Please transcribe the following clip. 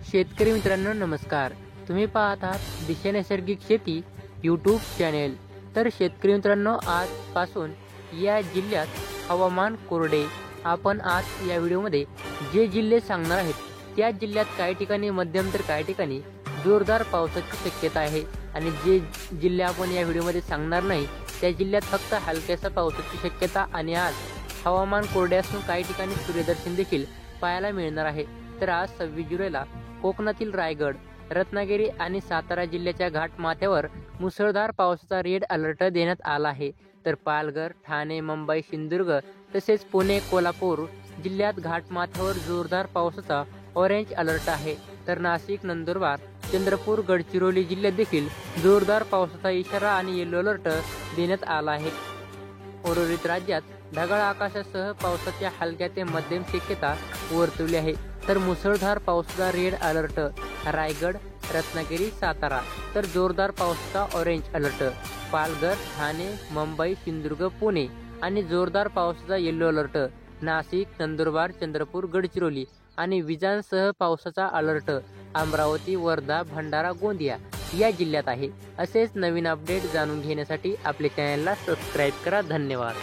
शेतकरी मित्रांनो नमस्कार. तुम्ही पाहत आहात दिशा नैसर्गिक शेती यूट्यूब चॅनेल. तर शेतकरी मित्रांनो आजपासून या जिल्ह्यात हवामान कोरडे. आपण आज या व्हिडिओमध्ये जे जिल्हे सांगणार आहेत त्या जिल्ह्यात काही ठिकाणी मध्यम तर काही ठिकाणी जोरदार पावसाची शक्यता आहे आणि जे जिल्हे आपण या व्हिडिओमध्ये सांगणार नाही त्या जिल्ह्यात फक्त हलक्यासा पावसाची शक्यता आणि आज हवामान कोरडे असून काही ठिकाणी सूर्यदर्शन देखील पाहायला मिळणार आहे. तर आज 26 जुलैला कोकणातील रायगड, रत्नागिरी आणि सातारा जिल्ह्याच्या घाटमाथ्यावर मुसळधार पावसाचा रेड अलर्ट देण्यात आला आहे. तर पालघर, ठाणे, मुंबई, सिंधुदुर्ग तसेच पुणे, कोल्हापूर जिल्ह्यात घाटमाथ्यावर जोरदार पावसाचा ऑरेंज अलर्ट आहे. तर नाशिक, नंदुरबार, चंद्रपूर, गडचिरोली जिल्ह्यात देखील जोरदार पावसाचा इशारा आणि येलो अलर्ट देण्यात आला आहे. उर्वरित राज्यात ढगाळ आकाशासह पावसाच्या हलक्या ते मध्यम शक्यता वर्तवली आहे. तर मुसळधार पावसाचा रेड अलर्ट रायगड, रत्नागिरी, सातारा. तर जोरदार पावसाचा ऑरेंज अलर्ट पालघर, ठाणे, मुंबई, सिंधुदुर्ग, पुणे आणि जोरदार पावसाचा येलो अलर्ट नाशिक, नंदुरबार, चंद्रपूर, गडचिरोली आणि विजांसह पावसाचा अलर्ट अमरावती, वर्धा, भंडारा, गोंदिया या जिल्ह्यात आहे. असेच नवीन अपडेट जाणून घेण्यासाठी आपल्या चॅनलला सबस्क्राईब करा. धन्यवाद.